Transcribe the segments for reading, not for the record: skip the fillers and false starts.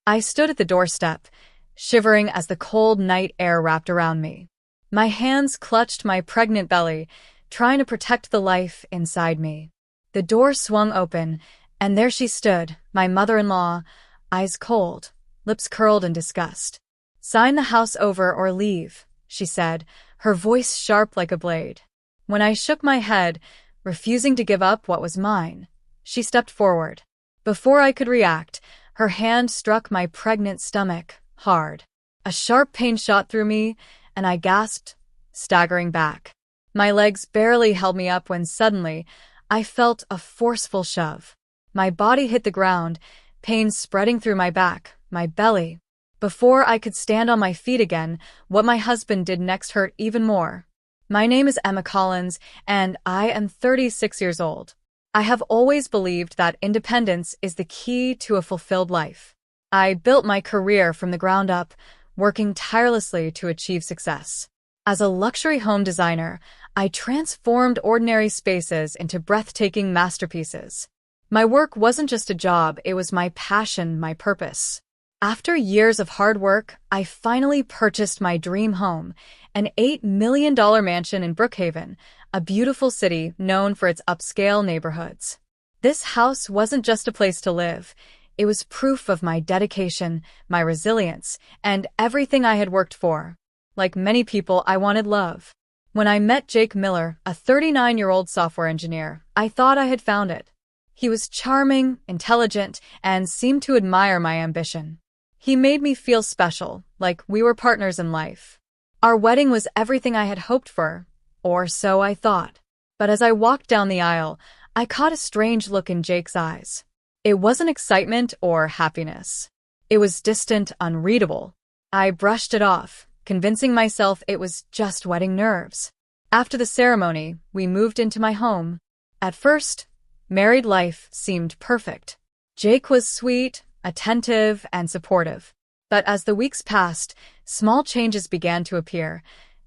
I stood at the doorstep, shivering as the cold night air wrapped around me. My hands clutched my pregnant belly, trying to protect the life inside me. The door swung open, and there she stood, my mother-in-law, eyes cold, lips curled in disgust. "Sign the house over or leave," she said, her voice sharp like a blade. When I shook my head, refusing to give up what was mine, she stepped forward. Before I could react, her hand struck my pregnant stomach, hard. A sharp pain shot through me, and I gasped, staggering back. My legs barely held me up when suddenly, I felt a forceful shove. My body hit the ground, pain spreading through my back, my belly. Before I could stand on my feet again, what my husband did next hurt even more. My name is Emma Collins, and I am 36 years old. I have always believed that independence is the key to a fulfilled life. I built my career from the ground up, working tirelessly to achieve success. As a luxury home designer, I transformed ordinary spaces into breathtaking masterpieces. My work wasn't just a job, it was my passion, my purpose. After years of hard work, I finally purchased my dream home, an $8 million mansion in Brookhaven, a beautiful city known for its upscale neighborhoods. This house wasn't just a place to live. It was proof of my dedication, my resilience, and everything I had worked for. Like many people, I wanted love. When I met Jake Miller, a 39-year-old software engineer, I thought I had found it. He was charming, intelligent, and seemed to admire my ambition. He made me feel special, like we were partners in life. Our wedding was everything I had hoped for, or so I thought. But as I walked down the aisle, I caught a strange look in Jake's eyes. It wasn't excitement or happiness. It was distant, unreadable. I brushed it off, convincing myself it was just wedding nerves. After the ceremony, we moved into my home. At first, married life seemed perfect. Jake was sweet, attentive, and supportive. But as the weeks passed, small changes began to appear,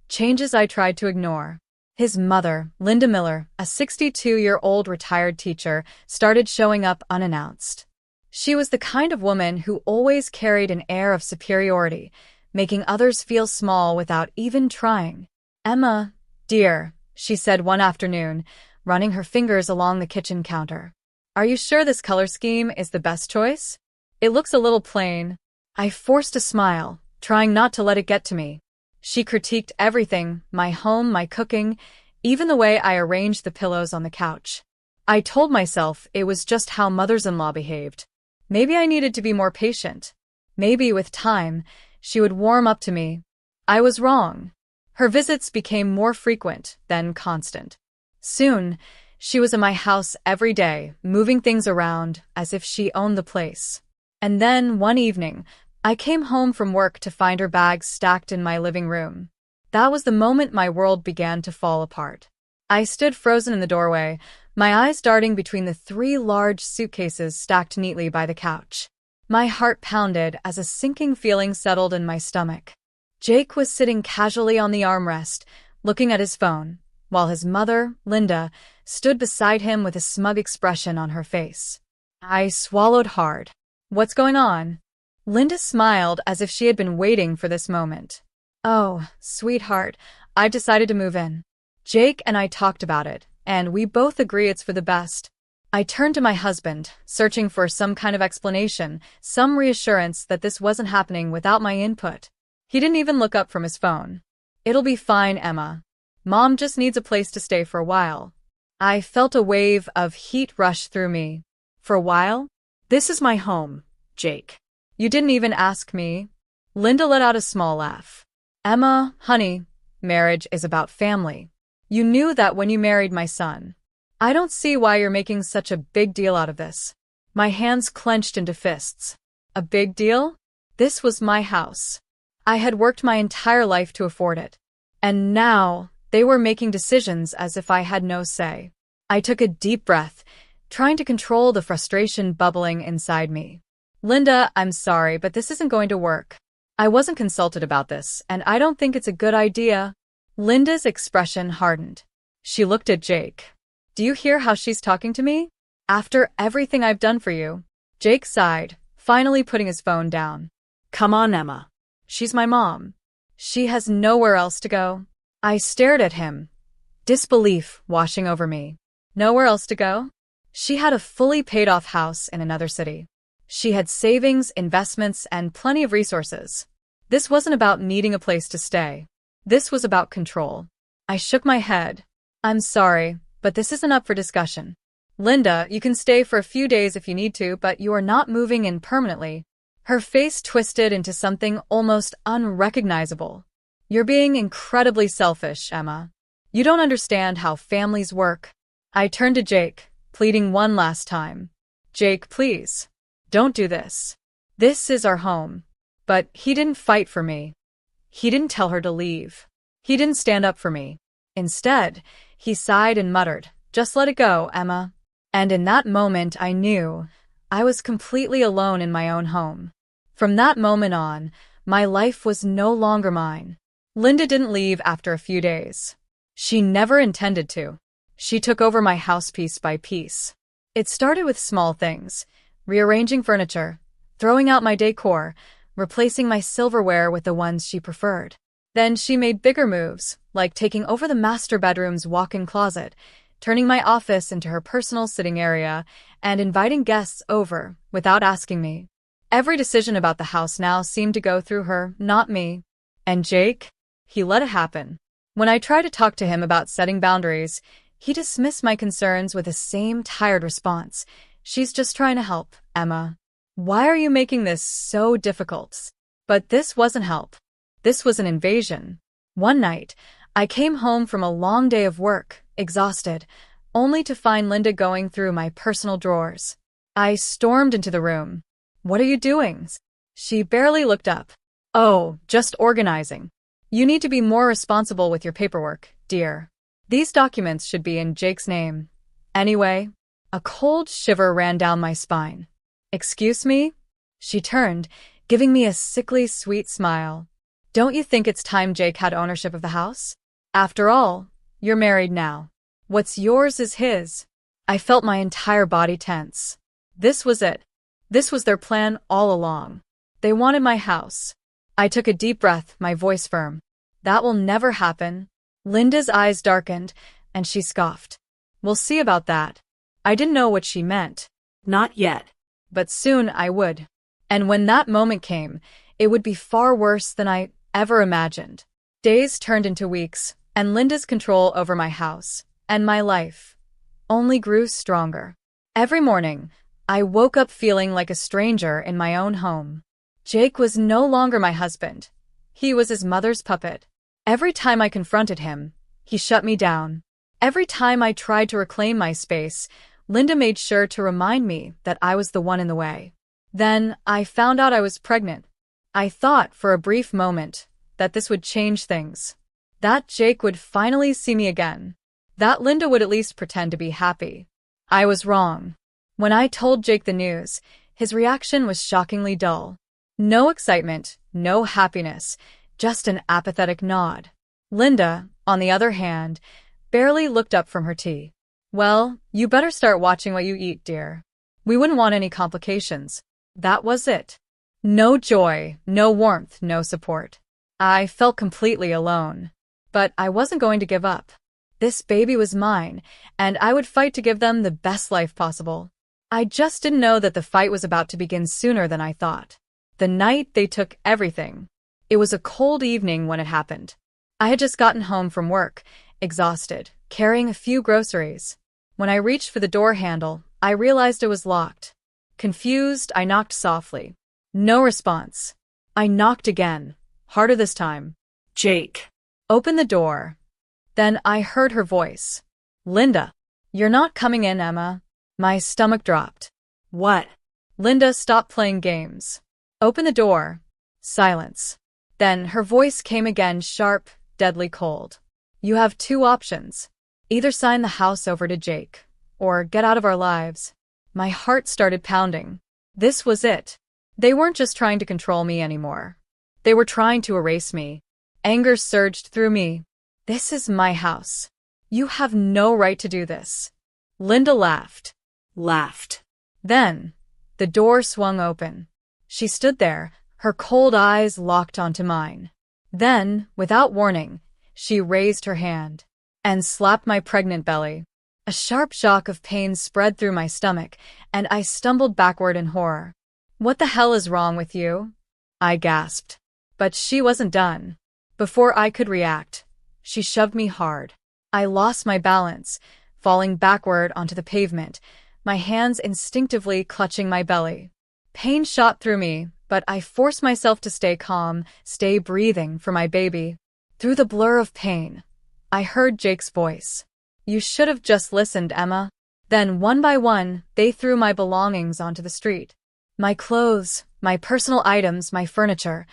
changes I tried to ignore. His mother, Linda Miller, a 62-year-old retired teacher, started showing up unannounced. She was the kind of woman who always carried an air of superiority, making others feel small without even trying. "Emma, dear," she said one afternoon, running her fingers along the kitchen counter. "Are you sure this color scheme is the best choice? It looks a little plain." I forced a smile, trying not to let it get to me. She critiqued everything, my home, my cooking, even the way I arranged the pillows on the couch. I told myself it was just how mothers-in-law behaved. Maybe I needed to be more patient. Maybe with time, she would warm up to me. I was wrong. Her visits became more frequent, then constant. Soon, she was in my house every day, moving things around as if she owned the place. And then, one evening, I came home from work to find her bags stacked in my living room. That was the moment my world began to fall apart. I stood frozen in the doorway, my eyes darting between the 3 large suitcases stacked neatly by the couch. My heart pounded as a sinking feeling settled in my stomach. Jake was sitting casually on the armrest, looking at his phone, while his mother, Linda, stood beside him with a smug expression on her face. I swallowed hard. "What's going on?" Linda smiled as if she had been waiting for this moment. "Oh, sweetheart, I've decided to move in. Jake and I talked about it, and we both agree it's for the best." I turned to my husband, searching for some kind of explanation, some reassurance that this wasn't happening without my input. He didn't even look up from his phone. "It'll be fine, Emma. Mom just needs a place to stay for a while." I felt a wave of heat rush through me. "For a while? This is my home, Jake. You didn't even ask me." Linda let out a small laugh. "Emma, honey, marriage is about family. You knew that when you married my son. I don't see why you're making such a big deal out of this." My hands clenched into fists. A big deal? This was my house. I had worked my entire life to afford it. And now, they were making decisions as if I had no say. I took a deep breath, trying to control the frustration bubbling inside me. "Linda, I'm sorry, but this isn't going to work. I wasn't consulted about this, and I don't think it's a good idea." Linda's expression hardened. She looked at Jake. "Do you hear how she's talking to me? After everything I've done for you?" Jake sighed, finally putting his phone down. Come on, Emma. She's my mom. She has nowhere else to go. I stared at him, disbelief washing over me. Nowhere else to go? She had a fully paid-off house in another city. She had savings, investments, and plenty of resources. This wasn't about needing a place to stay. This was about control. I shook my head. I'm sorry, but this isn't up for discussion. Linda, you can stay for a few days if you need to, but you are not moving in permanently. Her face twisted into something almost unrecognizable. You're being incredibly selfish, Emma. You don't understand how families work. I turned to Jake, pleading one last time. Jake, please. Don't do this. This is our home. But he didn't fight for me. He didn't tell her to leave. He didn't stand up for me. Instead, he sighed and muttered, "Just let it go, Emma." And in that moment, I knew I was completely alone in my own home. From that moment on, my life was no longer mine. Linda didn't leave after a few days. She never intended to. She took over my house piece by piece. It started with small things, rearranging furniture, throwing out my decor, replacing my silverware with the ones she preferred. Then she made bigger moves, like taking over the master bedroom's walk-in closet, turning my office into her personal sitting area, and inviting guests over without asking me. Every decision about the house now seemed to go through her, not me. And Jake? He let it happen. When I tried to talk to him about setting boundaries, he dismissed my concerns with the same tired response. She's just trying to help, Emma. Why are you making this so difficult? But this wasn't help. This was an invasion. One night, I came home from a long day of work, exhausted, only to find Linda going through my personal drawers. I stormed into the room. What are you doing? She barely looked up. Oh, just organizing. You need to be more responsible with your paperwork, dear. These documents should be in Jake's name. Anyway, a cold shiver ran down my spine. Excuse me? She turned, giving me a sickly sweet smile. Don't you think it's time Jake had ownership of the house? After all, you're married now. What's yours is his. I felt my entire body tense. This was it. This was their plan all along. They wanted my house. I took a deep breath, my voice firm. That will never happen. Linda's eyes darkened, and she scoffed. We'll see about that. I didn't know what she meant. Not yet. But soon I would. And when that moment came, it would be far worse than I ever imagined. Days turned into weeks, and Linda's control over my house and my life only grew stronger. Every morning, I woke up feeling like a stranger in my own home. Jake was no longer my husband. He was his mother's puppet. Every time I confronted him, he shut me down. Every time I tried to reclaim my space, Linda made sure to remind me that I was the one in the way. Then I found out I was pregnant. I thought for a brief moment that this would change things. That Jake would finally see me again. That Linda would at least pretend to be happy. I was wrong. When I told Jake the news, his reaction was shockingly dull. No excitement, no happiness, just an apathetic nod. Linda, on the other hand, barely looked up from her tea. Well, you better start watching what you eat, dear. We wouldn't want any complications. That was it. No joy, no warmth, no support. I felt completely alone. But I wasn't going to give up. This baby was mine, and I would fight to give them the best life possible. I just didn't know that the fight was about to begin sooner than I thought. The night they took everything. It was a cold evening when it happened. I had just gotten home from work, exhausted, carrying a few groceries. When I reached for the door handle, I realized it was locked. Confused, I knocked softly. No response. I knocked again, harder this time. Jake. Open the door. Then I heard her voice. Linda. You're not coming in, Emma. My stomach dropped. What? Linda, stop playing games. Open the door. Silence. Then her voice came again, sharp, deadly cold. You have two options. Either sign the house over to Jake, or get out of our lives. My heart started pounding. This was it. They weren't just trying to control me anymore. They were trying to erase me. Anger surged through me. This is my house. You have no right to do this. Linda laughed. Laughed. Then, the door swung open. She stood there, her cold eyes locked onto mine. Then, without warning, she raised her hand and slapped my pregnant belly. A sharp shock of pain spread through my stomach, and I stumbled backward in horror. "What the hell is wrong with you?" I gasped. But she wasn't done. Before I could react, she shoved me hard. I lost my balance, falling backward onto the pavement, my hands instinctively clutching my belly. Pain shot through me, but I forced myself to stay calm, stay breathing for my baby. Through the blur of pain, I heard Jake's voice. "You should have just listened, Emma." Then, one by one, they threw my belongings onto the street. My clothes, my personal items, my furniture,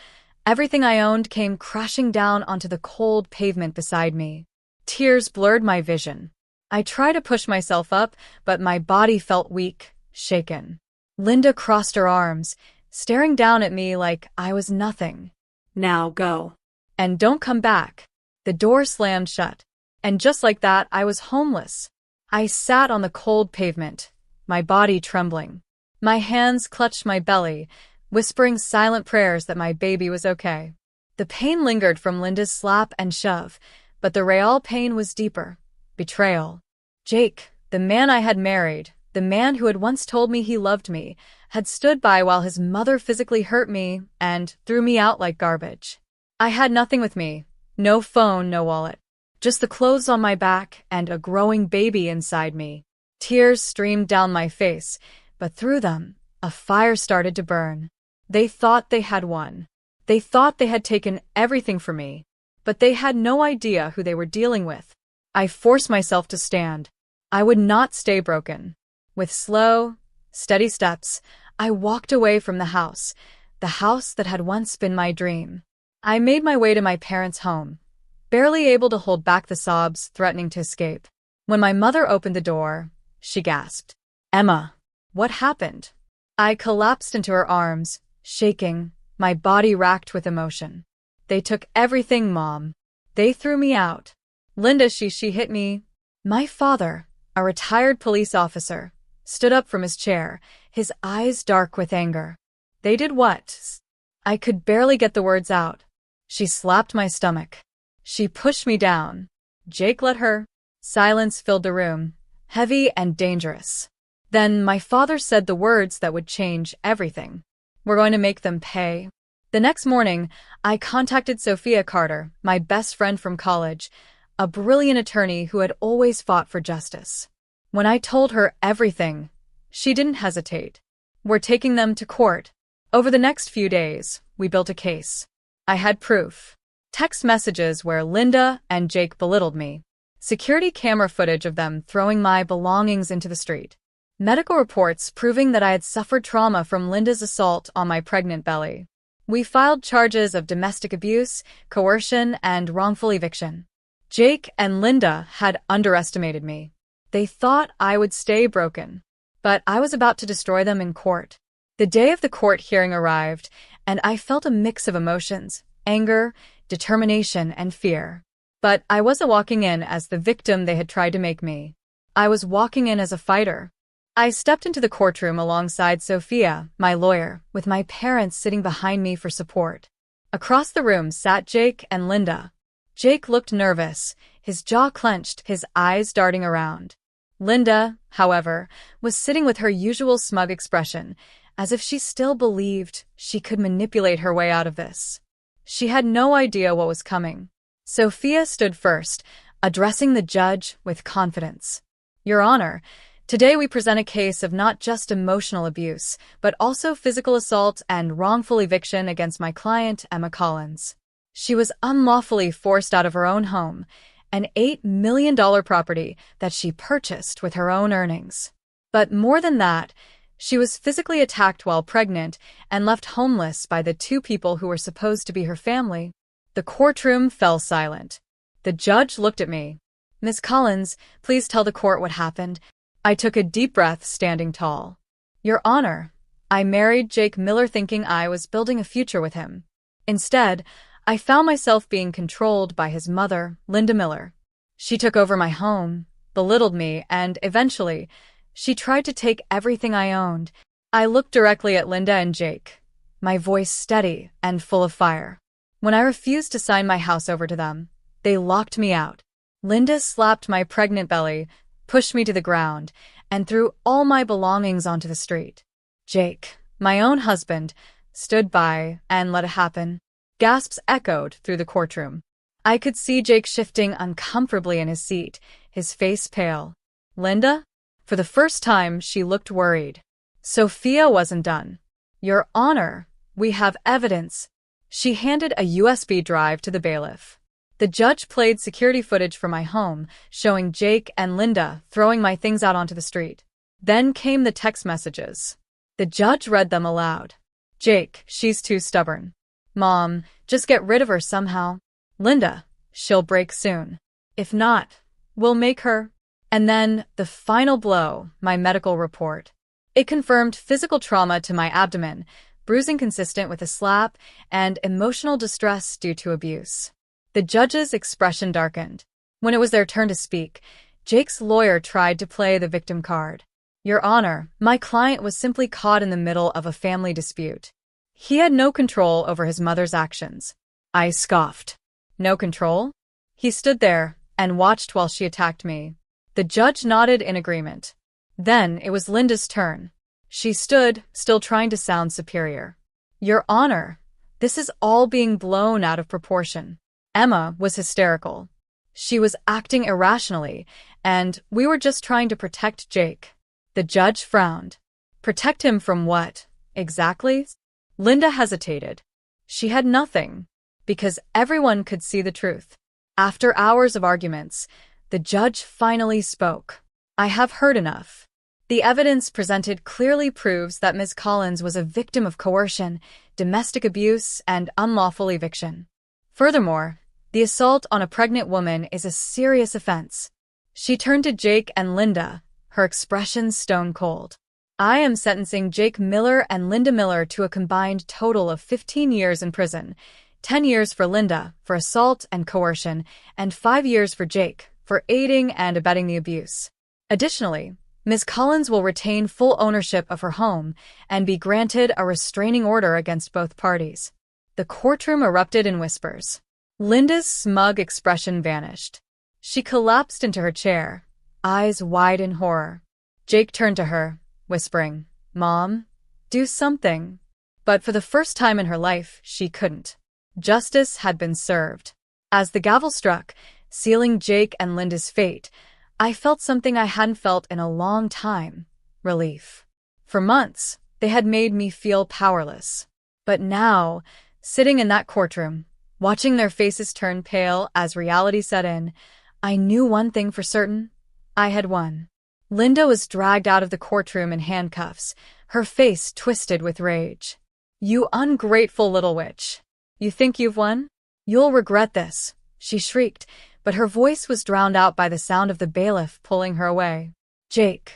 everything I owned came crashing down onto the cold pavement beside me. Tears blurred my vision. I tried to push myself up, but my body felt weak, shaken. Linda crossed her arms, staring down at me like I was nothing. "Now go. And don't come back." The door slammed shut. And just like that, I was homeless. I sat on the cold pavement, my body trembling. My hands clutched my belly, whispering silent prayers that my baby was okay. The pain lingered from Linda's slap and shove, but the real pain was deeper. Betrayal. Jake, the man I had married, the man who had once told me he loved me, had stood by while his mother physically hurt me and threw me out like garbage. I had nothing with me. No phone, no wallet. Just the clothes on my back and a growing baby inside me. Tears streamed down my face, but through them, a fire started to burn. They thought they had won. They thought they had taken everything from me, but they had no idea who they were dealing with. I forced myself to stand. I would not stay broken. With slow, steady steps, I walked away from the house that had once been my dream. I made my way to my parents' home, barely able to hold back the sobs threatening to escape. When my mother opened the door, she gasped, "Emma, what happened?" I collapsed into her arms, shaking, my body racked with emotion. "They took everything, Mom. They threw me out. Linda, she hit me." My father, a retired police officer, stood up from his chair, his eyes dark with anger. "They did what?" I could barely get the words out. She slapped my stomach. She pushed me down. Jake let her. Silence filled the room, heavy and dangerous. Then my father said the words that would change everything. "We're going to make them pay." The next morning, I contacted Sophia Carter, my best friend from college, a brilliant attorney who had always fought for justice. When I told her everything, she didn't hesitate. "We're taking them to court." Over the next few days, we built a case. I had proof. Text messages where Linda and Jake belittled me. Security camera footage of them throwing my belongings into the street. Medical reports proving that I had suffered trauma from Linda's assault on my pregnant belly. We filed charges of domestic abuse, coercion, and wrongful eviction. Jake and Linda had underestimated me. They thought I would stay broken, but I was about to destroy them in court. The day of the court hearing arrived, and I felt a mix of emotions, anger, determination, and fear. But I wasn't walking in as the victim they had tried to make me. I was walking in as a fighter. I stepped into the courtroom alongside Sophia, my lawyer, with my parents sitting behind me for support. Across the room sat Jake and Linda. Jake looked nervous, his jaw clenched, his eyes darting around. Linda, however, was sitting with her usual smug expression, as if she still believed she could manipulate her way out of this. She had no idea what was coming. Sophia stood first, addressing the judge with confidence. "Your Honor, today we present a case of not just emotional abuse, but also physical assault and wrongful eviction against my client, Emma Collins. She was unlawfully forced out of her own home, an $8 million property that she purchased with her own earnings. But more than that, she was physically attacked while pregnant and left homeless by the two people who were supposed to be her family." The courtroom fell silent. The judge looked at me. "Miss Collins, please tell the court what happened." I took a deep breath, standing tall. "Your Honor, I married Jake Miller thinking I was building a future with him. Instead, I found myself being controlled by his mother, Linda Miller. She took over my home, belittled me, and eventually, she tried to take everything I owned." I looked directly at Linda and Jake. my voice steady and full of fire. When I refused to sign my house over to them, they locked me out. Linda slapped my pregnant belly, pushed me to the ground, and threw all my belongings onto the street. Jake, my own husband, stood by and let it happen. Gasps echoed through the courtroom. I could see Jake shifting uncomfortably in his seat, his face pale. Linda? For the first time, she looked worried. Sophia wasn't done. Your Honor, we have evidence. She handed a USB drive to the bailiff. The judge played security footage from my home, showing Jake and Linda throwing my things out onto the street. Then came the text messages. The judge read them aloud. Jake, she's too stubborn. Mom, just get rid of her somehow. Linda, she'll break soon. If not, we'll make her. And then, the final blow, my medical report. It confirmed physical trauma to my abdomen, bruising consistent with a slap, and emotional distress due to abuse. The judge's expression darkened. When it was their turn to speak, Jake's lawyer tried to play the victim card. Your Honor, my client was simply caught in the middle of a family dispute. He had no control over his mother's actions. I scoffed. No control? He stood there and watched while she attacked me. The judge nodded in agreement. Then it was Linda's turn. She stood, still trying to sound superior. Your Honor, this is all being blown out of proportion. Emma was hysterical. She was acting irrationally, and we were just trying to protect Jake. The judge frowned. Protect him from what, exactly? Linda hesitated. She had nothing, because everyone could see the truth. After hours of arguments, the judge finally spoke. I have heard enough. The evidence presented clearly proves that Ms. Collins was a victim of coercion, domestic abuse, and unlawful eviction. Furthermore, the assault on a pregnant woman is a serious offense. She turned to Jake and Linda, her expression stone cold. I am sentencing Jake Miller and Linda Miller to a combined total of 15 years in prison, 10 years for Linda for assault and coercion, and 5 years for Jake for aiding and abetting the abuse. Additionally, Ms. Collins will retain full ownership of her home and be granted a restraining order against both parties. The courtroom erupted in whispers. Linda's smug expression vanished. She collapsed into her chair, eyes wide in horror. Jake turned to her, whispering, Mom, do something. But for the first time in her life, she couldn't. Justice had been served. As the gavel struck, sealing Jake and Linda's fate, I felt something I hadn't felt in a long time. Relief. For months, they had made me feel powerless. But now, sitting in that courtroom, watching their faces turn pale as reality set in, I knew one thing for certain. I had won. Linda was dragged out of the courtroom in handcuffs, her face twisted with rage. You ungrateful little witch. You think you've won? You'll regret this, she shrieked, but her voice was drowned out by the sound of the bailiff pulling her away. Jake,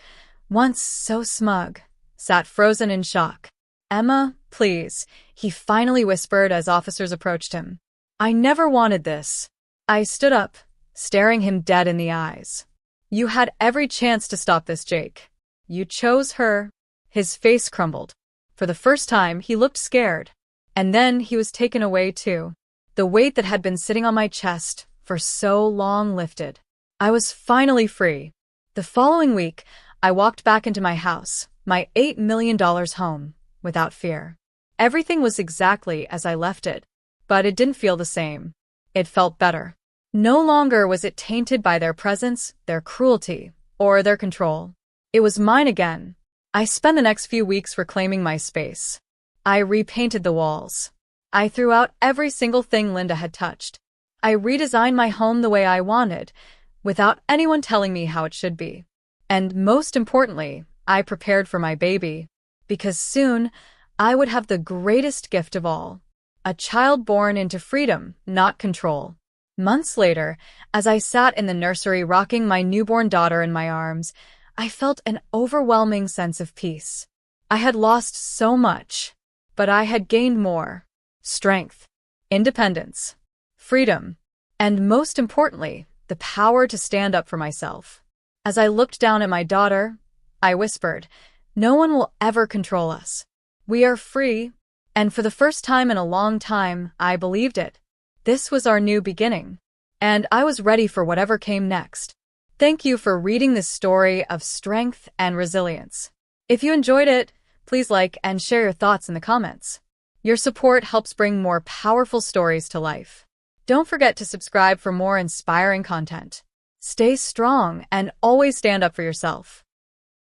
once so smug, sat frozen in shock. Emma, please, he finally whispered as officers approached him. I never wanted this. I stood up, staring him dead in the eyes. You had every chance to stop this, Jake. You chose her. His face crumbled. For the first time, he looked scared. And then he was taken away too. The weight that had been sitting on my chest for so long lifted. I was finally free. The following week, I walked back into my house, my $8 million home, without fear. Everything was exactly as I left it, but it didn't feel the same. It felt better. No longer was it tainted by their presence, their cruelty, or their control. It was mine again. I spent the next few weeks reclaiming my space. I repainted the walls. I threw out every single thing Linda had touched. I redesigned my home the way I wanted, without anyone telling me how it should be. And most importantly, I prepared for my baby, because soon I would have the greatest gift of all, a child born into freedom, not control. Months later, as I sat in the nursery rocking my newborn daughter in my arms, I felt an overwhelming sense of peace. I had lost so much, but I had gained more. Strength, independence, freedom, and most importantly, the power to stand up for myself. As I looked down at my daughter, I whispered, "No one will ever control us. We are free. And for the first time in a long time, I believed it. This was our new beginning. And I was ready for whatever came next. Thank you for reading this story of strength and resilience. If you enjoyed it, please like and share your thoughts in the comments. Your support helps bring more powerful stories to life. Don't forget to subscribe for more inspiring content. Stay strong and always stand up for yourself.